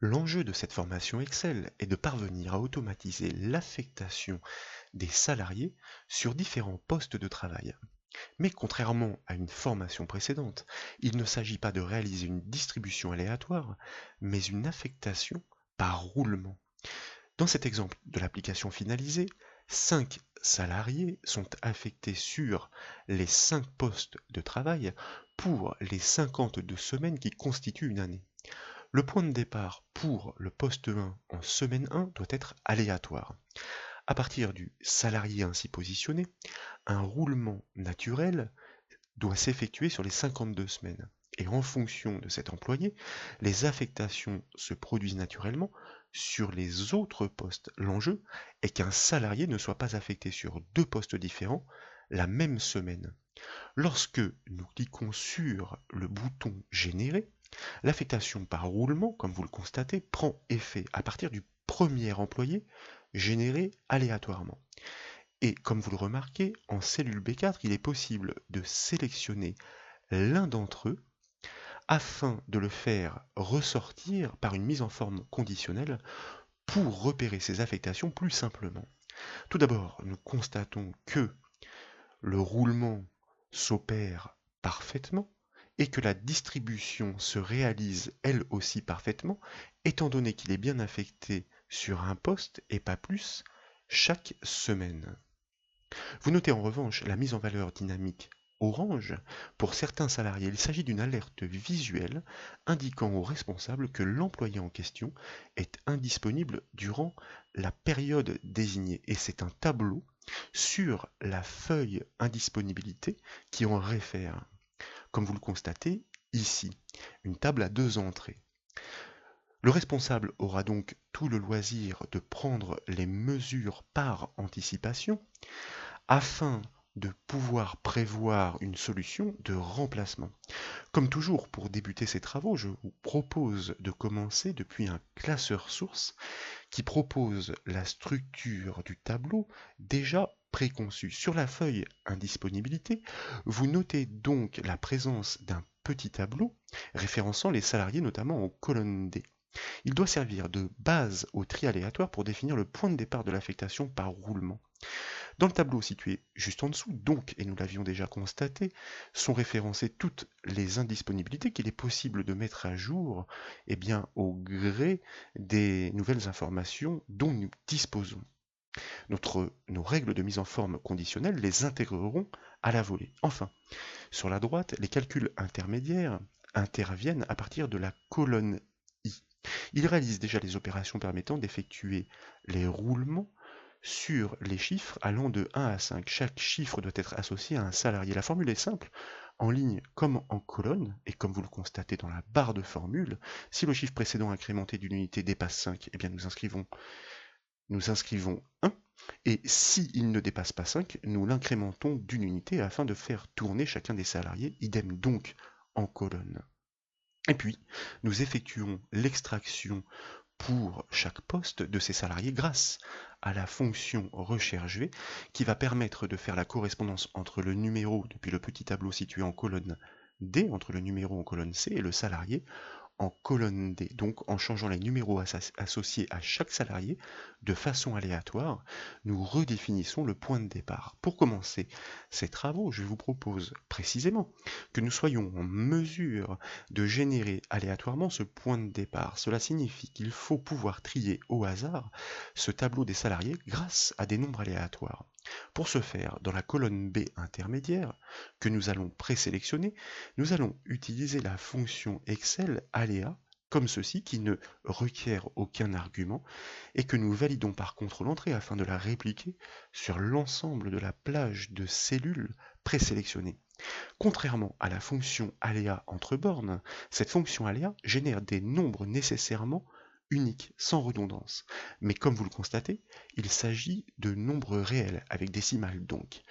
L'enjeu de cette formation Excel est de parvenir à automatiser l'affectation des salariés sur différents postes de travail. Mais contrairement à une formation précédente, il ne s'agit pas de réaliser une distribution aléatoire, mais une affectation par roulement. Dans cet exemple de l'application finalisée, 5 salariés sont affectés sur les 5 postes de travail pour les 52 semaines qui constituent une année. Le point de départ pour le poste 1 en semaine 1 doit être aléatoire. À partir du salarié ainsi positionné, un roulement naturel doit s'effectuer sur les 52 semaines. Et en fonction de cet employé, les affectations se produisent naturellement sur les autres postes. L'enjeu est qu'un salarié ne soit pas affecté sur deux postes différents la même semaine. Lorsque nous cliquons sur le bouton Générer, l'affectation par roulement, comme vous le constatez, prend effet à partir du premier employé généré aléatoirement. Et comme vous le remarquez, en cellule B4, il est possible de sélectionner l'un d'entre eux afin de le faire ressortir par une mise en forme conditionnelle pour repérer ces affectations plus simplement. Tout d'abord, nous constatons que le roulement s'opère parfaitement et que la distribution se réalise elle aussi parfaitement, étant donné qu'il est bien affecté sur un poste et pas plus chaque semaine. Vous notez en revanche la mise en valeur dynamique orange. Pour certains salariés, il s'agit d'une alerte visuelle indiquant au responsable que l'employé en question est indisponible durant la période désignée. Et c'est un tableau sur la feuille indisponibilité qui en réfère. Comme vous le constatez ici, une table à deux entrées. Le responsable aura donc tout le loisir de prendre les mesures par anticipation afin de pouvoir prévoir une solution de remplacement. Comme toujours, pour débuter ces travaux, je vous propose de commencer depuis un classeur source qui propose la structure du tableau déjà préconçue. Sur la feuille indisponibilité, vous notez donc la présence d'un petit tableau référençant les salariés notamment en colonne D. Il doit servir de base au tri aléatoire pour définir le point de départ de l'affectation par roulement. Dans le tableau situé juste en dessous, donc, et nous l'avions déjà constaté, sont référencées toutes les indisponibilités qu'il est possible de mettre à jour au gré des nouvelles informations dont nous disposons. Nos règles de mise en forme conditionnelle les intégreront à la volée. Enfin, sur la droite, les calculs intermédiaires interviennent à partir de la colonne I. Ils réalisent déjà les opérations permettant d'effectuer les roulements sur les chiffres allant de 1 à 5. Chaque chiffre doit être associé à un salarié. La formule est simple, en ligne comme en colonne, et comme vous le constatez dans la barre de formule, si le chiffre précédent incrémenté d'une unité dépasse 5, eh bien nous inscrivons 1, et s'il ne dépasse pas 5, nous l'incrémentons d'une unité afin de faire tourner chacun des salariés, idem donc en colonne. Et puis, nous effectuons l'extraction pour chaque poste de ces salariés grâce à la fonction recherche V qui va permettre de faire la correspondance entre le numéro depuis le petit tableau situé en colonne D, entre le numéro en colonne C et le salarié en colonne D. Donc en changeant les numéros associés à chaque salarié de façon aléatoire, nous redéfinissons le point de départ. Pour commencer ces travaux, je vous propose précisément que nous soyons en mesure de générer aléatoirement ce point de départ. Cela signifie qu'il faut pouvoir trier au hasard ce tableau des salariés grâce à des nombres aléatoires. Pour ce faire, dans la colonne B intermédiaire, que nous allons présélectionner, nous allons utiliser la fonction Excel aléa comme ceci qui ne requiert aucun argument et que nous validons par contrôle entrée afin de la répliquer sur l'ensemble de la plage de cellules présélectionnées. Contrairement à la fonction aléa entre bornes, cette fonction aléa génère des nombres nécessairement uniques, sans redondance. Mais comme vous le constatez, il s'agit de nombres réels, avec décimales donc.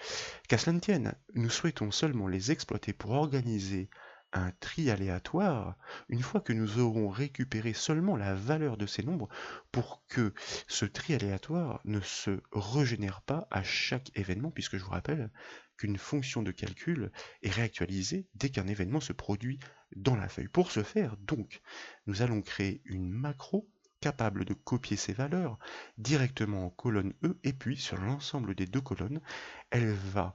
Qu'à cela ne tienne, nous souhaitons seulement les exploiter pour organiser un tri aléatoire une fois que nous aurons récupéré seulement la valeur de ces nombres pour que ce tri aléatoire ne se régénère pas à chaque événement, puisque je vous rappelle qu'une fonction de calcul est réactualisée dès qu'un événement se produit dans la feuille. Pour ce faire, donc, nous allons créer une macro capable de copier ces valeurs directement en colonne E, et puis sur l'ensemble des deux colonnes, elle va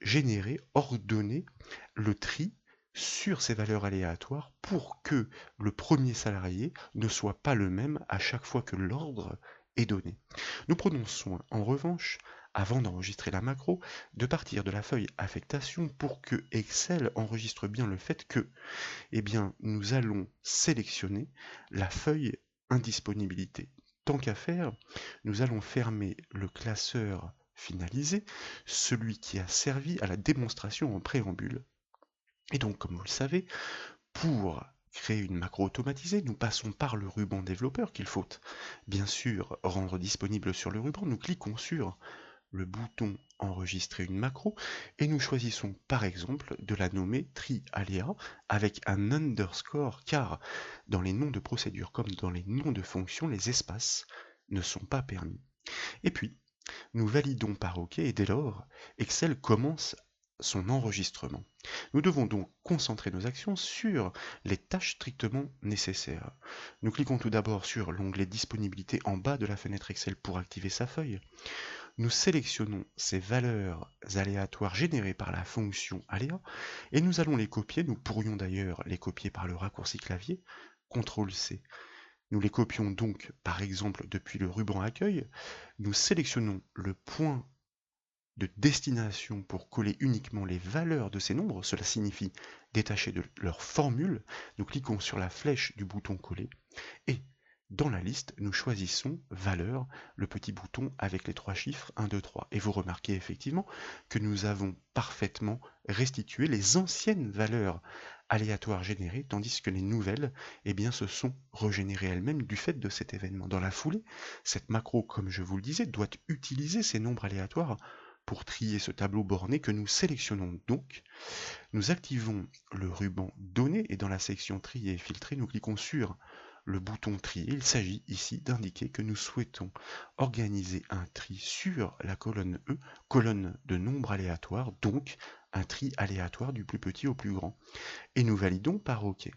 générer, ordonner le tri sur ces valeurs aléatoires pour que le premier salarié ne soit pas le même à chaque fois que l'ordre est donné. Nous prenons soin, en revanche, avant d'enregistrer la macro, de partir de la feuille affectation pour que Excel enregistre bien le fait que, eh bien, nous allons sélectionner la feuille indisponibilité. Tant qu'à faire, nous allons fermer le classeur finalisé, celui qui a servi à la démonstration en préambule. Et donc, comme vous le savez, pour créer une macro automatisée, nous passons par le ruban développeur qu'il faut bien sûr rendre disponible sur le ruban. Nous cliquons sur le bouton enregistrer une macro et nous choisissons par exemple de la nommer tri-aléa avec un underscore, car dans les noms de procédure comme dans les noms de fonctions, les espaces ne sont pas permis. Et puis, nous validons par OK et dès lors, Excel commence son enregistrement. Nous devons donc concentrer nos actions sur les tâches strictement nécessaires. Nous cliquons tout d'abord sur l'onglet Disponibilité en bas de la fenêtre Excel pour activer sa feuille. Nous sélectionnons ces valeurs aléatoires générées par la fonction aléa et nous allons les copier. Nous pourrions d'ailleurs les copier par le raccourci clavier, CTRL-C. Nous les copions donc par exemple depuis le ruban accueil. Nous sélectionnons le point de destination pour coller uniquement les valeurs de ces nombres, cela signifie détacher de leur formule. Nous cliquons sur la flèche du bouton coller et dans la liste, nous choisissons valeur, le petit bouton avec les 3 chiffres 1, 2, 3. Et vous remarquez effectivement que nous avons parfaitement restitué les anciennes valeurs aléatoires générées, tandis que les nouvelles, eh bien, se sont régénérées elles-mêmes du fait de cet événement. Dans la foulée, cette macro, comme je vous le disais, doit utiliser ces nombres aléatoires pour trier ce tableau borné que nous sélectionnons donc. Nous activons le ruban Données et dans la section Trier et filtrer, nous cliquons sur le bouton Trier. Il s'agit ici d'indiquer que nous souhaitons organiser un tri sur la colonne E, colonne de nombres aléatoires, donc un tri aléatoire du plus petit au plus grand. Et nous validons par OK.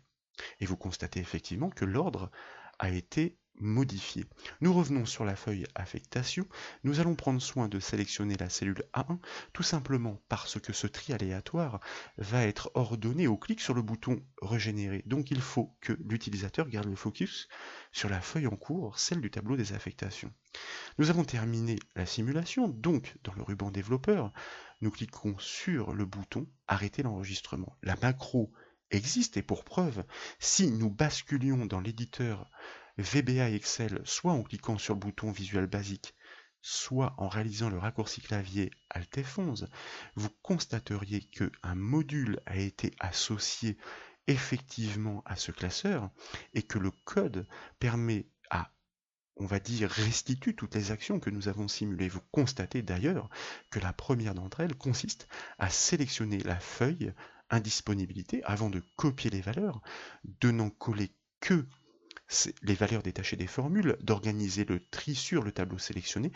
Et vous constatez effectivement que l'ordre a été modifié. Nous revenons sur la feuille affectation. Nous allons prendre soin de sélectionner la cellule A1, tout simplement parce que ce tri aléatoire va être ordonné au clic sur le bouton régénérer. Donc il faut que l'utilisateur garde le focus sur la feuille en cours, celle du tableau des affectations. Nous avons terminé la simulation, donc dans le ruban développeur, nous cliquons sur le bouton arrêter l'enregistrement. La macro existe et pour preuve, si nous basculions dans l'éditeur VBA Excel, soit en cliquant sur le bouton Visual Basic, soit en réalisant le raccourci clavier Alt F11, vous constateriez qu'un module a été associé effectivement à ce classeur et que le code permet à, on va dire, restitue toutes les actions que nous avons simulées. Vous constatez d'ailleurs que la première d'entre elles consiste à sélectionner la feuille indisponibilité avant de copier les valeurs, de n'en coller que les valeurs détachées des formules, d'organiser le tri sur le tableau sélectionné,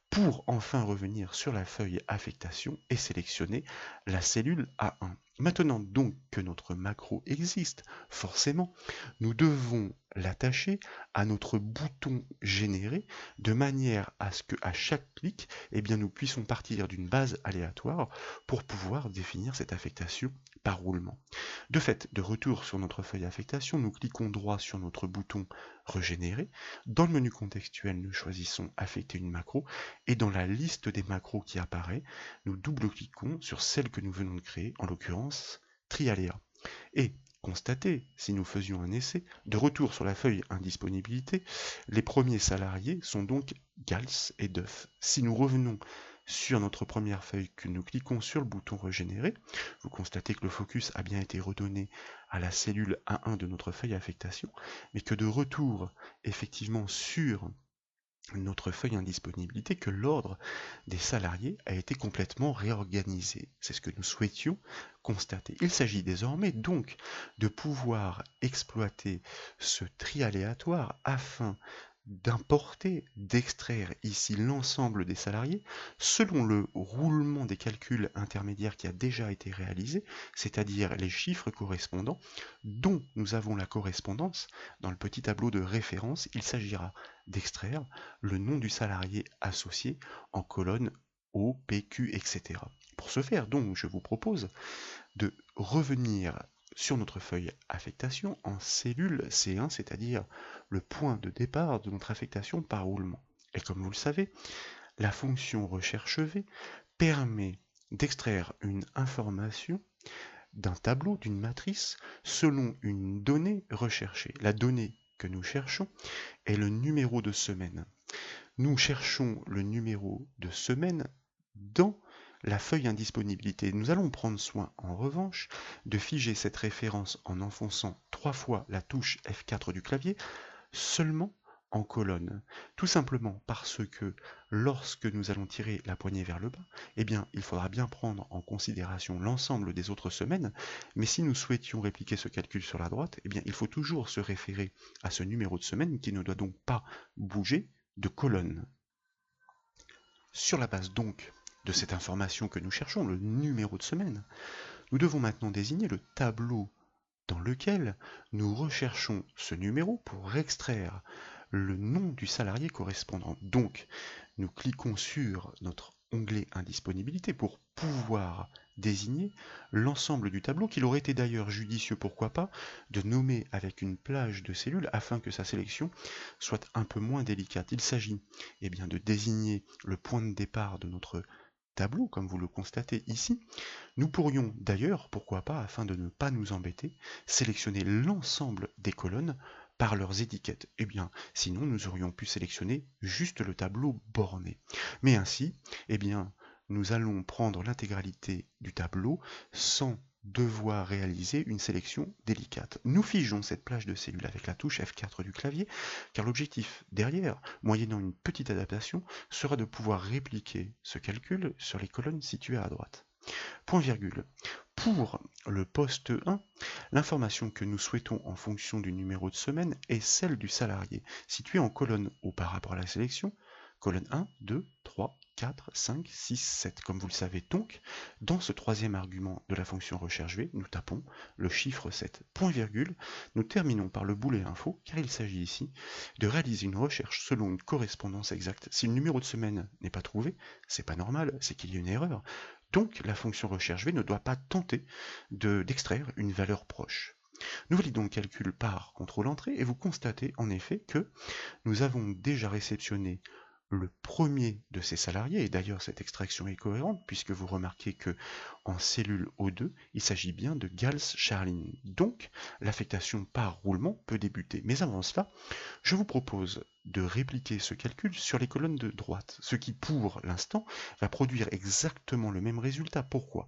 pour enfin revenir sur la feuille affectation et sélectionner la cellule A1. Maintenant donc que notre macro existe, forcément, nous devons l'attacher à notre bouton générer de manière à ce qu'à chaque clic, eh bien, nous puissions partir d'une base aléatoire pour pouvoir définir cette affectation par roulement. De fait, de retour sur notre feuille affectation, nous cliquons droit sur notre bouton régénérer. Dans le menu contextuel, nous choisissons affecter une macro et dans la liste des macros qui apparaît, nous double-cliquons sur celle que nous venons de créer, en l'occurrence tri-aléa. Et constatez, si nous faisions un essai, de retour sur la feuille indisponibilité, les premiers salariés sont donc Gals et Duff. Si nous revenons sur notre première feuille, que nous cliquons sur le bouton régénérer, vous constatez que le focus a bien été redonné à la cellule A1 de notre feuille affectation, mais que de retour effectivement sur notre feuille indisponibilité, que l'ordre des salariés a été complètement réorganisé. C'est ce que nous souhaitions constater. Il s'agit désormais donc de pouvoir exploiter ce tri aléatoire afin d'importer, d'extraire ici l'ensemble des salariés selon le roulement des calculs intermédiaires qui a déjà été réalisé, c'est-à-dire les chiffres correspondants dont nous avons la correspondance dans le petit tableau de référence. Il s'agira d'extraire le nom du salarié associé en colonne O, P, Q, etc. Pour ce faire, donc, je vous propose de revenir sur notre feuille affectation en cellule C1, c'est-à-dire le point de départ de notre affectation par roulement. Et comme vous le savez, la fonction recherche V permet d'extraire une information d'un tableau, d'une matrice, selon une donnée recherchée. La donnée que nous cherchons est le numéro de semaine. Nous cherchons le numéro de semaine dans la feuille indisponibilité. Nous allons prendre soin, en revanche, de figer cette référence en enfonçant 3 fois la touche F4 du clavier, seulement en colonne. Tout simplement parce que lorsque nous allons tirer la poignée vers le bas, eh bien, il faudra bien prendre en considération l'ensemble des autres semaines, mais si nous souhaitions répliquer ce calcul sur la droite, eh bien, il faut toujours se référer à ce numéro de semaine qui ne doit donc pas bouger de colonne. Sur la base donc de cette information que nous cherchons, le numéro de semaine, nous devons maintenant désigner le tableau dans lequel nous recherchons ce numéro pour extraire le nom du salarié correspondant. Donc, nous cliquons sur notre onglet indisponibilité pour pouvoir désigner l'ensemble du tableau, qu'il aurait été d'ailleurs judicieux, pourquoi pas, de nommer avec une plage de cellules afin que sa sélection soit un peu moins délicate. Il s'agit bien de désigner le point de départ de notre tableau, comme vous le constatez ici. Nous pourrions d'ailleurs, pourquoi pas, afin de ne pas nous embêter, sélectionner l'ensemble des colonnes par leurs étiquettes. Eh bien, sinon nous aurions pu sélectionner juste le tableau borné. Mais ainsi, eh bien, nous allons prendre l'intégralité du tableau sans devoir réaliser une sélection délicate. Nous figeons cette plage de cellules avec la touche F4 du clavier, car l'objectif derrière, moyennant une petite adaptation, sera de pouvoir répliquer ce calcul sur les colonnes situées à droite. Point virgule. Pour le poste 1, l'information que nous souhaitons en fonction du numéro de semaine est celle du salarié, situé en colonne O par rapport à la sélection, colonne 1, 2, 3, 4, 5, 6, 7. Comme vous le savez donc, dans ce troisième argument de la fonction recherche V, nous tapons le chiffre 7. Point virgule, nous terminons par le boolean info, car il s'agit ici de réaliser une recherche selon une correspondance exacte. Si le numéro de semaine n'est pas trouvé, c'est pas normal, c'est qu'il y a une erreur. Donc la fonction recherche V ne doit pas tenter d'extraire une valeur proche. Nous validons le calcul par contrôle-entrée et vous constatez en effet que nous avons déjà réceptionné le premier de ces salariés, et d'ailleurs cette extraction est cohérente puisque vous remarquez que en cellule O2, il s'agit bien de Gals Charline. Donc l'affectation par roulement peut débuter. Mais avant cela, je vous propose de répliquer ce calcul sur les colonnes de droite, ce qui pour l'instant va produire exactement le même résultat. Pourquoi?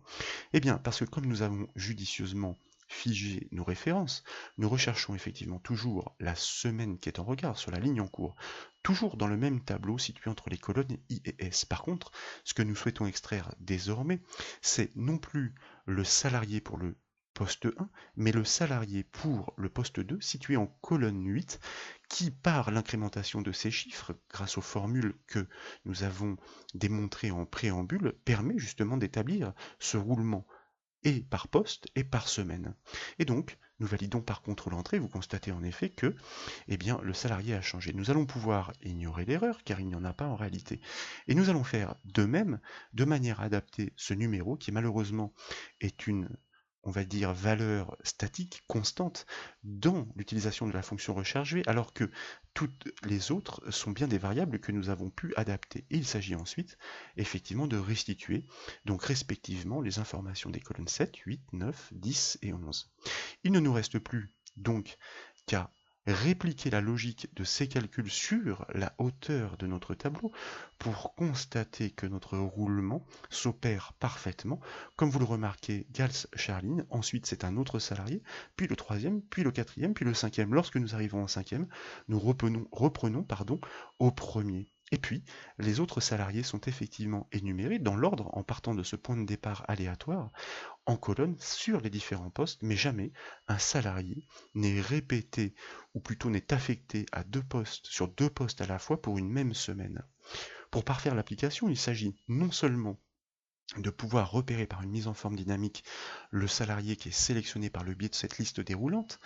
Eh bien parce que comme nous avons judicieusement figé nos références, nous recherchons effectivement toujours la semaine qui est en regard sur la ligne en cours, toujours dans le même tableau situé entre les colonnes I et S. Par contre, ce que nous souhaitons extraire désormais, c'est non plus le salarié pour le poste 1, mais le salarié pour le poste 2 situé en colonne 8, qui par l'incrémentation de ces chiffres, grâce aux formules que nous avons démontrées en préambule, permet justement d'établir ce roulement et par poste et par semaine. Et donc, nous validons par contrôle-entrée, vous constatez en effet que le salarié a changé. Nous allons pouvoir ignorer l'erreur, car il n'y en a pas en réalité. Et nous allons faire de même, de manière à adapter ce numéro, qui malheureusement est une, on va dire, valeur statique, constante, dans l'utilisation de la fonction recherche V, alors que toutes les autres sont bien des variables que nous avons pu adapter. Et il s'agit ensuite, effectivement, de restituer, donc respectivement, les informations des colonnes 7, 8, 9, 10 et 11. Il ne nous reste plus, donc, qu'à répliquer la logique de ces calculs sur la hauteur de notre tableau pour constater que notre roulement s'opère parfaitement. Comme vous le remarquez, Gals Charline, ensuite c'est un autre salarié, puis le troisième, puis le quatrième, puis le cinquième. Lorsque nous arrivons en cinquième, nous reprenons au premier. Et puis, les autres salariés sont effectivement énumérés dans l'ordre en partant de ce point de départ aléatoire en colonne sur les différents postes, mais jamais un salarié n'est répété, ou plutôt n'est affecté à deux postes, sur deux postes à la fois pour une même semaine. Pour parfaire l'application, il s'agit non seulement de pouvoir repérer par une mise en forme dynamique le salarié qui est sélectionné par le biais de cette liste déroulante,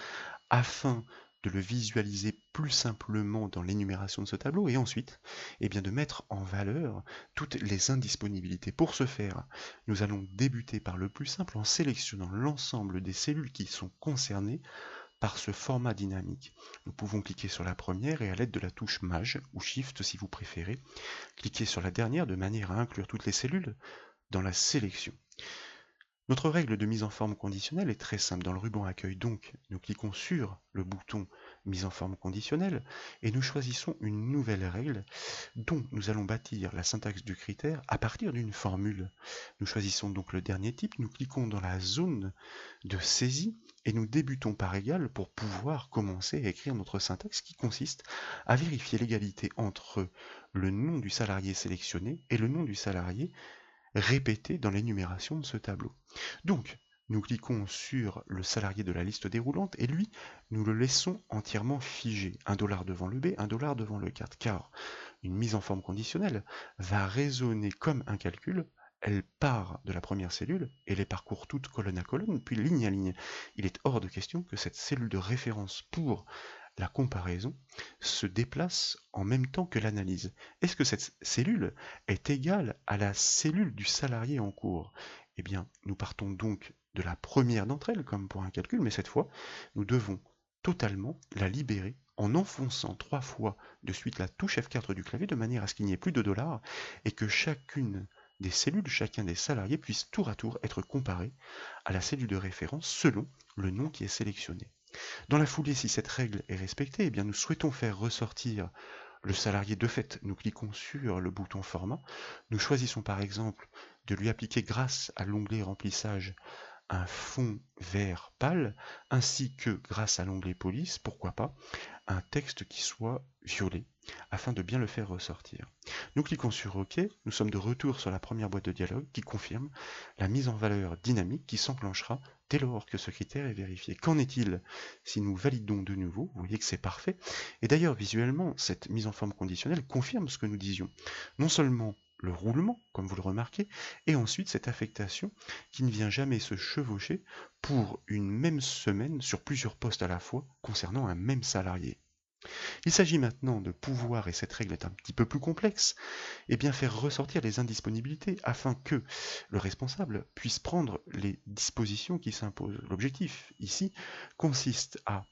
afin de le visualiser plus simplement dans l'énumération de ce tableau, et ensuite de mettre en valeur toutes les indisponibilités. Pour ce faire, nous allons débuter par le plus simple en sélectionnant l'ensemble des cellules qui sont concernées par ce format dynamique. Nous pouvons cliquer sur la première et à l'aide de la touche Maj, ou Shift si vous préférez, cliquer sur la dernière de manière à inclure toutes les cellules dans la sélection. Notre règle de mise en forme conditionnelle est très simple. Dans le ruban accueil, donc, nous cliquons sur le bouton mise en forme conditionnelle et nous choisissons une nouvelle règle dont nous allons bâtir la syntaxe du critère à partir d'une formule. Nous choisissons donc le dernier type, nous cliquons dans la zone de saisie et nous débutons par égal pour pouvoir commencer à écrire notre syntaxe qui consiste à vérifier l'égalité entre le nom du salarié sélectionné et le nom du salarié répété dans l'énumération de ce tableau. Donc, nous cliquons sur le salarié de la liste déroulante et lui, nous le laissons entièrement figé. $1 devant le B, $1 devant le 4, car une mise en forme conditionnelle va raisonner comme un calcul. Elle part de la première cellule et les parcourt toutes colonne à colonne, puis ligne à ligne. Il est hors de question que cette cellule de référence pour la comparaison se déplace en même temps que l'analyse. Est-ce que cette cellule est égale à la cellule du salarié en cours? Eh bien, nous partons donc de la première d'entre elles, comme pour un calcul, mais cette fois, nous devons totalement la libérer en enfonçant 3 fois de suite la touche F4 du clavier de manière à ce qu'il n'y ait plus de dollars et que chacune des cellules, chacun des salariés puisse tour à tour être comparé à la cellule de référence selon le nom qui est sélectionné. Dans la foulée, si cette règle est respectée, eh bien nous souhaitons faire ressortir le salarié de fait. Nous cliquons sur le bouton format. Nous choisissons par exemple de lui appliquer grâce à l'onglet remplissage un fond vert pâle, ainsi que grâce à l'onglet police, pourquoi pas, un texte qui soit violet, afin de bien le faire ressortir. Nous cliquons sur OK, nous sommes de retour sur la première boîte de dialogue qui confirme la mise en valeur dynamique qui s'enclenchera dès lors que ce critère est vérifié. Qu'en est-il si nous validons de nouveau? Vous voyez que c'est parfait. Et d'ailleurs, visuellement, cette mise en forme conditionnelle confirme ce que nous disions. Non seulement le roulement, comme vous le remarquez, et ensuite cette affectation qui ne vient jamais se chevaucher pour une même semaine sur plusieurs postes à la fois concernant un même salarié. Il s'agit maintenant de pouvoir, et cette règle est un petit peu plus complexe, faire ressortir les indisponibilités afin que le responsable puisse prendre les dispositions qui s'imposent. L'objectif ici consiste à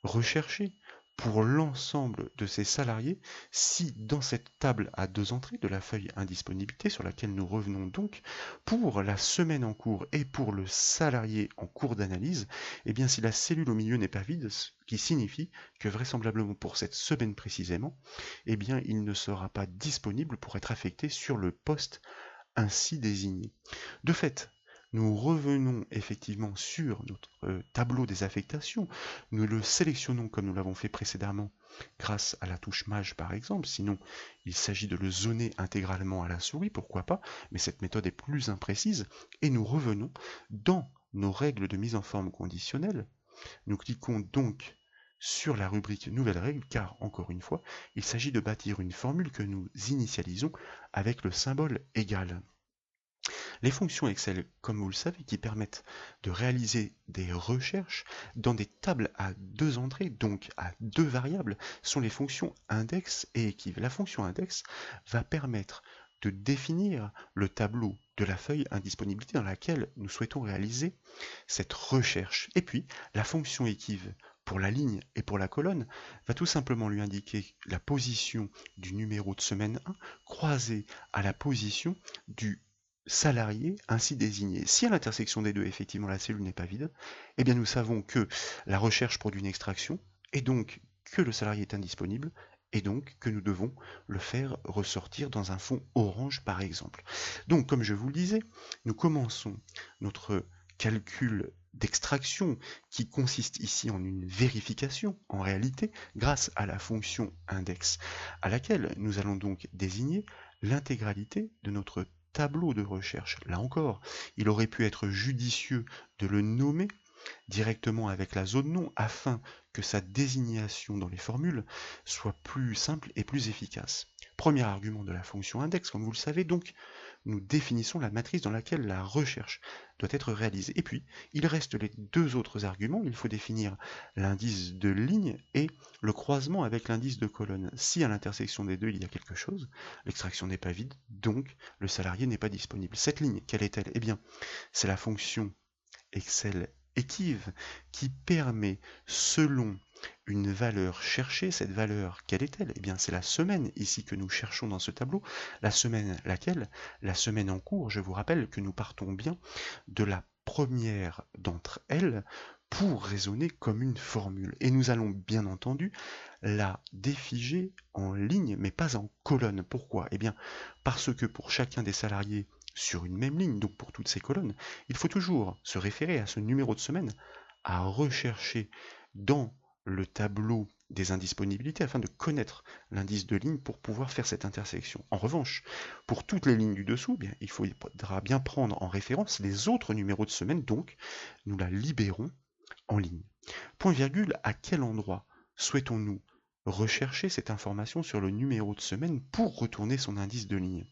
rechercher pour l'ensemble de ces salariés si dans cette table à 2 entrées de la feuille indisponibilité sur laquelle nous revenons donc pour la semaine en cours et pour le salarié en cours d'analyse, si la cellule au milieu n'est pas vide, ce qui signifie que vraisemblablement pour cette semaine précisément, il ne sera pas disponible pour être affecté sur le poste ainsi désigné. De fait, nous revenons effectivement sur notre tableau des affectations, nous le sélectionnons comme nous l'avons fait précédemment grâce à la touche Maj par exemple, sinon il s'agit de le zoner intégralement à la souris, pourquoi pas, mais cette méthode est plus imprécise, et nous revenons dans nos règles de mise en forme conditionnelle. Nous cliquons donc sur la rubrique Nouvelles règles, car, encore une fois, il s'agit de bâtir une formule que nous initialisons avec le symbole égal. Les fonctions Excel, comme vous le savez, qui permettent de réaliser des recherches dans des tables à 2 entrées, donc à 2 variables, sont les fonctions index et équive. La fonction index va permettre de définir le tableau de la feuille indisponibilité dans laquelle nous souhaitons réaliser cette recherche. Et puis, la fonction équive pour la ligne et pour la colonne va tout simplement lui indiquer la position du numéro de semaine 1 croisé à la position du salarié ainsi désigné. Si à l'intersection des deux, effectivement, la cellule n'est pas vide, nous savons que la recherche produit une extraction, et donc que le salarié est indisponible, et donc que nous devons le faire ressortir dans un fond orange, par exemple. Donc, comme je vous le disais, nous commençons notre calcul d'extraction qui consiste ici en une vérification en réalité grâce à la fonction index à laquelle nous allons donc désigner l'intégralité de notre tableau de recherche. Là encore, il aurait pu être judicieux de le nommer directement avec la zone nom afin que sa désignation dans les formules soit plus simple et plus efficace. Premier argument de la fonction index, comme vous le savez, donc nous définissons la matrice dans laquelle la recherche doit être réalisée. Et puis, il reste les deux autres arguments. Il faut définir l'indice de ligne et le croisement avec l'indice de colonne. Si à l'intersection des deux, il y a quelque chose, l'extraction n'est pas vide, donc le salarié n'est pas disponible. Cette ligne, quelle est-elle? Eh bien, c'est la fonction Excel équive qui permet, selon une valeur cherchée, cette valeur, quelle est-elle? Eh bien, c'est la semaine ici que nous cherchons dans ce tableau. La semaine laquelle? La semaine en cours. Je vous rappelle que nous partons bien de la première d'entre elles pour raisonner comme une formule. Et nous allons bien entendu la défiger en ligne, mais pas en colonne. Pourquoi? Eh bien, parce que pour chacun des salariés sur une même ligne, donc pour toutes ces colonnes, il faut toujours se référer à ce numéro de semaine, à rechercher dans le tableau des indisponibilités afin de connaître l'indice de ligne pour pouvoir faire cette intersection. En revanche, pour toutes les lignes du dessous, bien, il faudra bien prendre en référence les autres numéros de semaine, donc nous la libérons en ligne. Point virgule, à quel endroit souhaitons-nous rechercher cette information sur le numéro de semaine pour retourner son indice de ligne?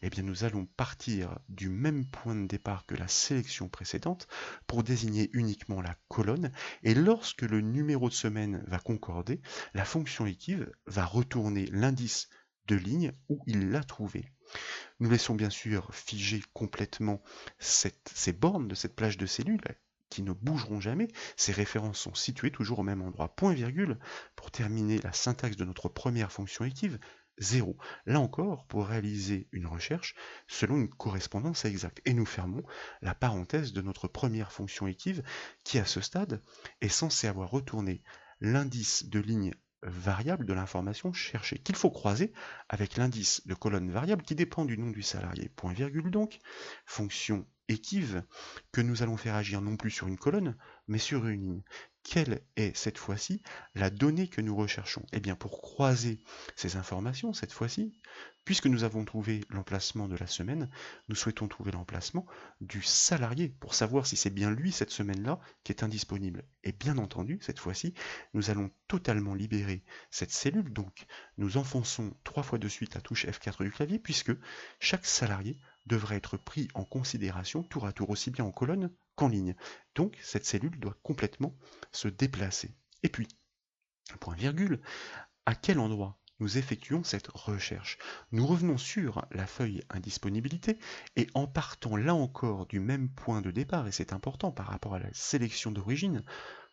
Eh bien, nous allons partir du même point de départ que la sélection précédente pour désigner uniquement la colonne, et lorsque le numéro de semaine va concorder, la fonction équive va retourner l'indice de ligne où il l'a trouvé. Nous laissons bien sûr figer complètement ces bornes de cette plage de cellules qui ne bougeront jamais. Ces références sont situées toujours au même endroit. Point virgule, pour terminer la syntaxe de notre première fonction équive, 0. Là encore, pour réaliser une recherche selon une correspondance exacte. Et nous fermons la parenthèse de notre première fonction équive qui, à ce stade, est censée avoir retourné l'indice de ligne variable de l'information cherchée, qu'il faut croiser avec l'indice de colonne variable qui dépend du nom du salarié. Point virgule donc, fonction équive que nous allons faire agir non plus sur une colonne, mais sur une ligne. Quelle est cette fois-ci la donnée que nous recherchons? Eh bien, pour croiser ces informations, cette fois-ci, puisque nous avons trouvé l'emplacement de la semaine, nous souhaitons trouver l'emplacement du salarié pour savoir si c'est bien lui cette semaine-là qui est indisponible. Et bien entendu, cette fois-ci, nous allons totalement libérer cette cellule, donc nous enfonçons 3 fois de suite la touche F4 du clavier, puisque chaque salarié devrait être pris en considération tour à tour aussi bien en colonne qu'en ligne. Donc cette cellule doit complètement se déplacer. Et puis, point virgule, à quel endroit nous effectuons cette recherche? Nous revenons sur la feuille indisponibilité et en partant là encore du même point de départ, et c'est important par rapport à la sélection d'origine,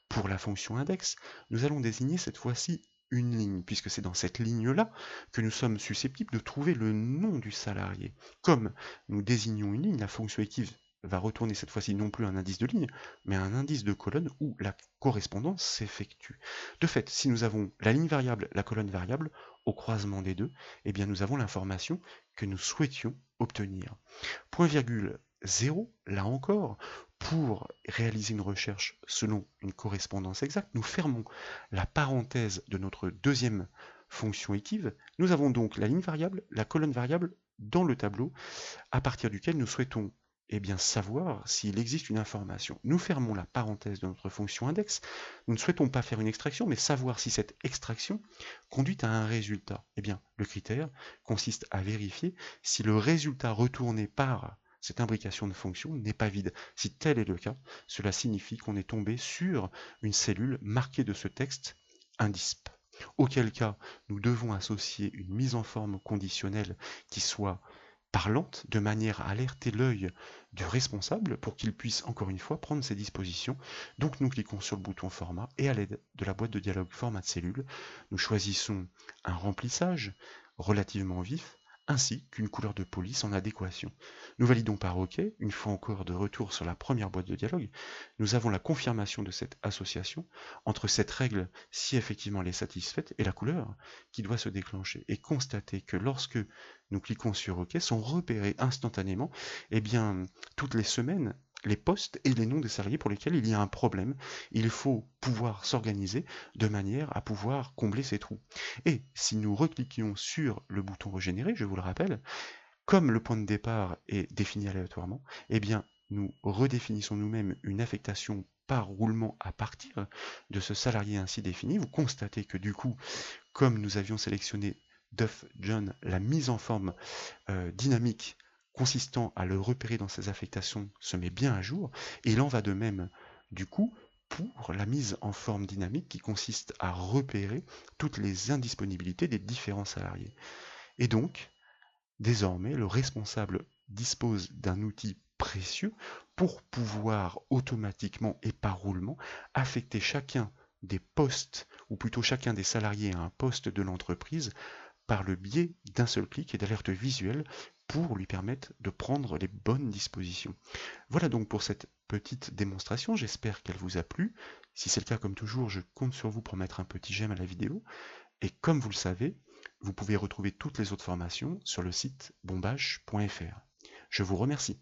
pour la fonction index, nous allons désigner cette fois-ci une ligne, puisque c'est dans cette ligne-là que nous sommes susceptibles de trouver le nom du salarié. Comme nous désignons une ligne, la fonction équive va retourner cette fois-ci non plus un indice de ligne, mais un indice de colonne où la correspondance s'effectue. De fait, si nous avons la ligne variable, la colonne variable, au croisement des deux, eh bien nous avons l'information que nous souhaitions obtenir. Point virgule 0, là encore, pour réaliser une recherche selon une correspondance exacte, nous fermons la parenthèse de notre deuxième fonction équive. Nous avons donc la ligne variable, la colonne variable dans le tableau, à partir duquel nous souhaitons savoir s'il existe une information. Nous fermons la parenthèse de notre fonction index. Nous ne souhaitons pas faire une extraction, mais savoir si cette extraction conduit à un résultat. Le critère consiste à vérifier si le résultat retourné par cette imbrication de fonction n'est pas vide. Si tel est le cas, cela signifie qu'on est tombé sur une cellule marquée de ce texte indisp. Auquel cas, nous devons associer une mise en forme conditionnelle qui soit parlante, de manière à alerter l'œil du responsable pour qu'il puisse encore une fois prendre ses dispositions. Donc nous cliquons sur le bouton format et à l'aide de la boîte de dialogue format de cellule, nous choisissons un remplissage relativement vif ainsi qu'une couleur de police en adéquation. Nous validons par OK, une fois encore de retour sur la première boîte de dialogue, nous avons la confirmation de cette association entre cette règle, si effectivement elle est satisfaite, et la couleur qui doit se déclencher. Et constater que lorsque nous cliquons sur OK, sont repérées instantanément toutes les semaines les postes et les noms des salariés pour lesquels il y a un problème. Il faut pouvoir s'organiser de manière à pouvoir combler ces trous. Et si nous recliquions sur le bouton régénérer, je vous le rappelle, comme le point de départ est défini aléatoirement, eh bien, nous redéfinissons nous-mêmes une affectation par roulement à partir de ce salarié ainsi défini. Vous constatez que du coup, comme nous avions sélectionné Duff John, la mise en forme dynamique consistant à le repérer dans ses affectations se met bien à jour, et il en va de même du coup pour la mise en forme dynamique qui consiste à repérer toutes les indisponibilités des différents salariés. Et donc, désormais, le responsable dispose d'un outil précieux pour pouvoir automatiquement et par roulement affecter chacun des postes, ou plutôt chacun des salariés à un poste de l'entreprise par le biais d'un seul clic et d'alertes visuelles pour lui permettre de prendre les bonnes dispositions. Voilà donc pour cette petite démonstration, j'espère qu'elle vous a plu. Si c'est le cas, comme toujours, je compte sur vous pour mettre un petit j'aime à la vidéo. Et comme vous le savez, vous pouvez retrouver toutes les autres formations sur le site bombache.fr. Je vous remercie.